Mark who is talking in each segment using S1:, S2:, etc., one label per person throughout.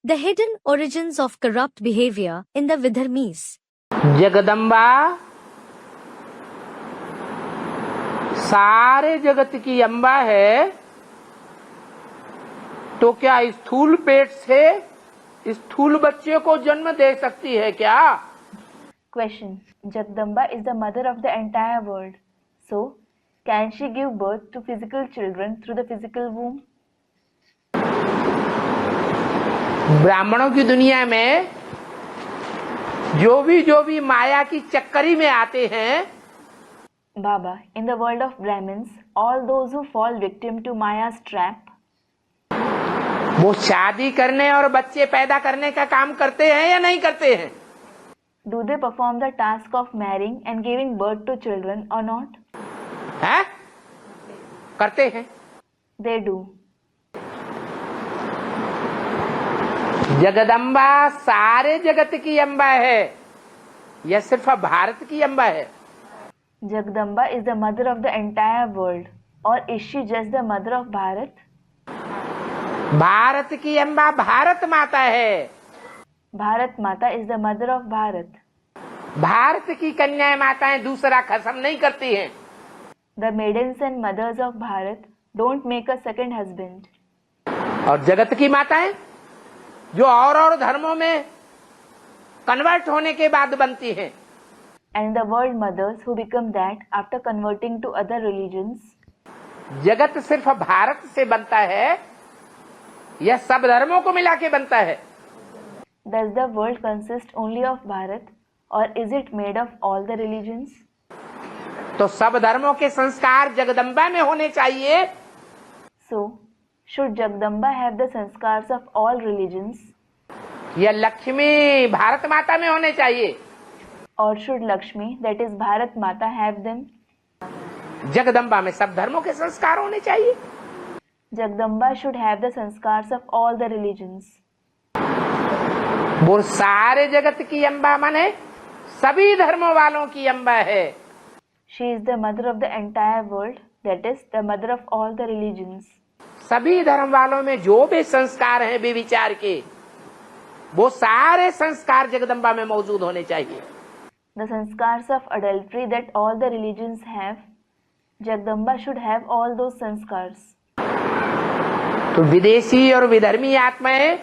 S1: The hidden origins of corrupt behavior in the Vidharmis.
S2: Jagdamba सारे जगत की अम्बा है, तो क्या स्थूल पेट से स्थूल बच्चे को जन्म दे सकती है क्या?
S3: Question. Jagdamba is the mother of the entire world. So, can she give birth to physical children through the physical womb?
S2: ब्राह्मणों की दुनिया में जो भी माया की चक्करी में आते हैं,
S3: Baba, in the world of Brahmins, all those who fall victim to Maya's trap,
S2: वो शादी करने और बच्चे पैदा करने का काम करते हैं या नहीं करते हैं?
S3: do they perform the task of marrying and giving birth to children or not?
S2: हैं? करते हैं।
S3: They do.
S2: जगदम्बा सारे जगत की अम्बा है या सिर्फ भारत की अम्बा है?
S3: Jagdamba is the mother of the entire world, or is she just the mother of Bharat?
S2: Bharat की अम्बा भारत माता है।
S3: Bharat Mata is the mother of Bharat.
S2: Bharat की कन्याएं माताएं दूसरा खसम नहीं करती हैं।
S3: The maidens and mothers of Bharat don't make a second husband.
S2: और जगत की माताएं जो और धर्मों में कन्वर्ट होने के बाद बनती हैं,
S3: And the world mothers who become that after converting to other religions.
S2: जगत सिर्फ भारत से बनता है या सब धर्मों को मिला के बनता है?
S3: Does the world consist only of Bharat, or is it made of all the religions?
S2: तो सब धर्मों के संस्कार जगदम्बा में होने चाहिए।
S3: So, should Jagdamba have the sanskars of all religions,
S2: या लक्ष्मी भारत माता में होने चाहिए?
S3: or should Lakshmi, that is Bharat Mata, have them?
S2: Jagdamba में सब धर्मों के संस्कार होने चाहिए।
S3: Jagdamba should have the sanskars of all the religions.
S2: वो सारे जगत की अम्बा माने सभी धर्मों वालों की अम्बा है।
S3: She is the mother of the entire world, that is the mother of all the religions.
S2: सभी धर्म वालों में जो भी संस्कार हैं बेविचार के, वो सारे संस्कार जगदम्बा में मौजूद होने चाहिए।
S3: The sanskars of adultery that all the religions have, Jagdamba should have all those sanskars.
S2: तो विदेशी और विधर्मी आत्माएं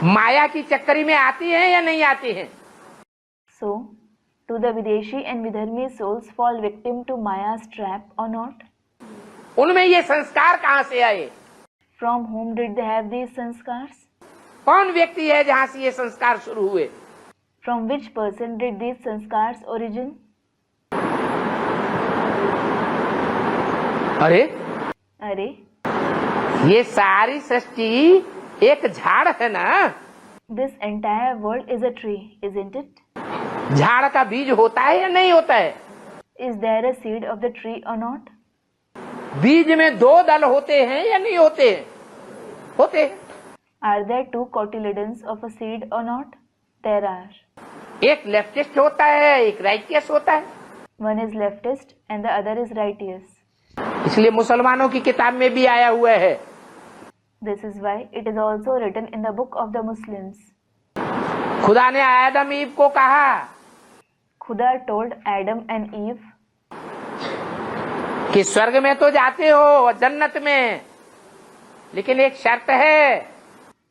S2: माया की चक्करी में आती हैं या नहीं आती हैं?
S3: So, do the Videshi and Vidharmi souls fall victim to Maya's trap or not?
S2: उनमें ये संस्कार कहाँ से आए?
S3: From whom did they have these sanskars?
S2: कौन व्यक्ति है जहाँ से ये संस्कार शुरू हुए?
S3: From which person did these sanskars origin?
S2: अरे
S3: Are,
S2: ये सारी सृष्टि एक झाड़ है ना?
S3: this entire world is a tree, isn't it?
S2: झाड़ का बीज होता है या नहीं होता है?
S3: Is there a seed of the tree or not?
S2: बीज में दो दल होते हैं या नहीं होते हैं? होते हैं।
S3: Are there two cotyledons of a seed or not? There are.
S2: एक लेफ्टिस्ट होता है, एक राइटियस होता है।
S3: One is leftist and the other is righteous.
S2: इसलिए मुसलमानों की किताब में भी आया हुआ है।
S3: This is why it is also written in the book of the Muslims.
S2: खुदा ने आदम ईव को कहा,
S3: Khuda told Adam and Eve
S2: कि स्वर्ग में तो जाते हो जन्नत में, लेकिन एक शर्त है,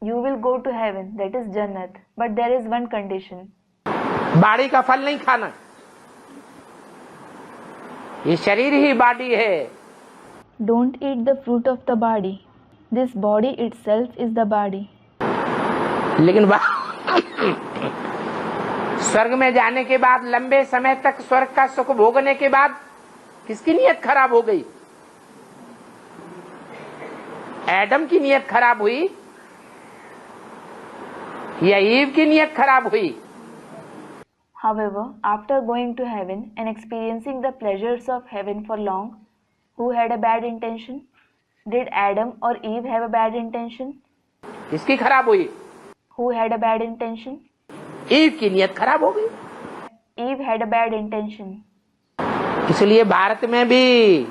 S3: you will go to heaven, that is Jannat, but there is one condition.
S2: बाड़ी का फल नहीं खाना। ये शरीर ही बाड़ी है।
S3: Don't eat the fruit of the body. This body itself is the body.
S2: लेकिन स्वर्ग में जाने के बाद लंबे समय तक स्वर्ग का सुख भोगने के बाद किसकी नीयत खराब हो गई? एडम की नीयत खराब हुई या ईव की नीयत खराब हुई?
S3: However, after going to heaven and experiencing the pleasures of heaven for long, who had a bad intention? Did Adam or Eve have a bad intention?
S2: किसकी खराब हुई?
S3: Who had a bad intention?
S2: Eve की नीयत खराब हो गई।
S3: Eve had a bad intention.
S2: इसलिए भारत में भी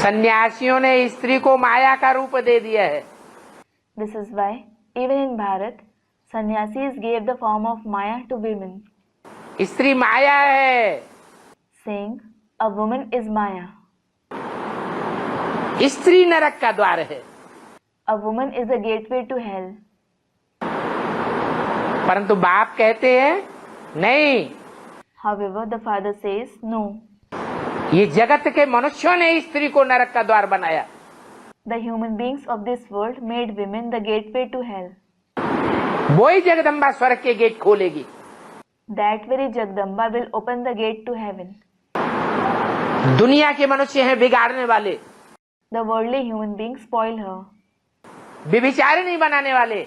S2: सन्यासियों ने स्त्री को माया का रूप दे दिया है।
S3: This is why, even in Bharat, sannyasis gave the form of Maya to women,
S2: स्त्री माया है,
S3: saying, a woman is Maya.
S2: स्त्री नरक का द्वार है।
S3: A woman is the gateway to hell.
S2: परंतु बाप कहते हैं नहीं,
S3: However, the father says, no.
S2: ये जगत के मनुष्यों ने स्त्री को नरक का द्वार बनाया।
S3: The human beings of this world made women the gateway to hell.
S2: वही जगदम्बा स्वर्ग के गेट खोलेगी।
S3: That very Jagdamba will open the gate to heaven.
S2: दुनिया के मनुष्य हैं बिगाड़ने वाले,
S3: The worldly human beings spoil her.
S2: व्यभिचारिणी बनाने वाले,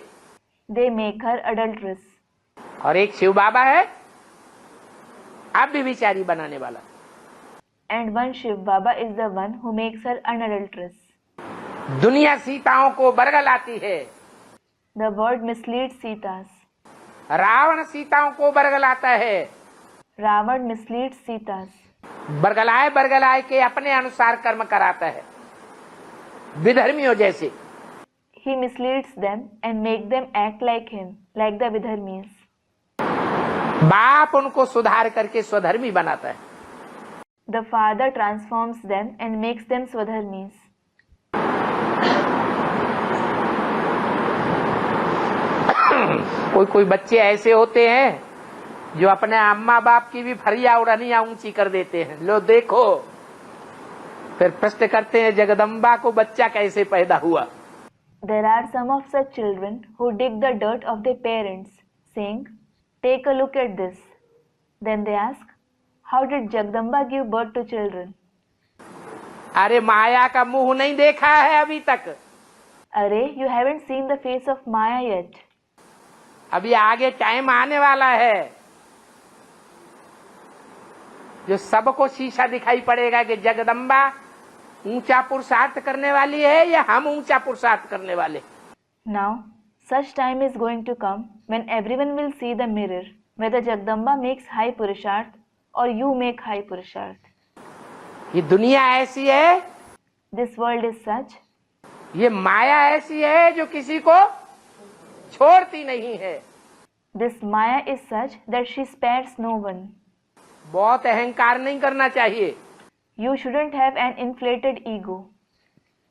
S3: They make her adulteress.
S2: और एक शिव बाबा है अब व्यभिचारी बनाने वाला।
S3: And one Shiv Baba is the one who makes her an adulteress.
S2: दुनिया सीताओं को बरगलाती है,
S3: The world misleads Sitas.
S2: Ravan सीताओं को बरगलाता है।
S3: Ravan misleads Sitas.
S2: बरगलाए के अपने अनुसार कर्म कराता है, विधर्मियों जैसे।
S3: He misleads them and make them act like him, like the Vidharmis.
S2: बाप उनको सुधार करके स्वधर्मी बनाता है।
S3: The father transforms them and makes them Swadharmis.
S2: कोई बच्चे ऐसे होते हैं जो अपने अम्मा बाप की भी फरिया उड़निया ऊंची कर देते हैं। लो देखो, फिर प्रश्न करते हैं जगदम्बा को बच्चा कैसे पैदा हुआ।
S3: There are some of such children who dig the dirt of their parents, saying, "Take a look at this." Then they ask, "How did Jagdamba give birth to children?"
S2: अरे माया का मुंह नहीं देखा है अभी तक।
S3: Array, you haven't seen the face of Maya yet.
S2: अभी आगे टाइम आने वाला है जो सबको शीशा दिखाई पड़ेगा कि जगदम्बा ऊंचा पुरुषार्थ करने वाली है या हम ऊंचा पुरुषार्थ करने वाले।
S3: Now, such time is going to come when everyone will see the mirror, whether Jagdamba makes high Purusharth or you make high Purusharth.
S2: ये दुनिया ऐसी है,
S3: This world is such,
S2: ये माया ऐसी है जो किसी को छोड़ती नहीं है।
S3: this Maya is such that she spares no one.
S2: बहुत अहंकार नहीं करना चाहिए।
S3: You shouldn't have an inflated ego.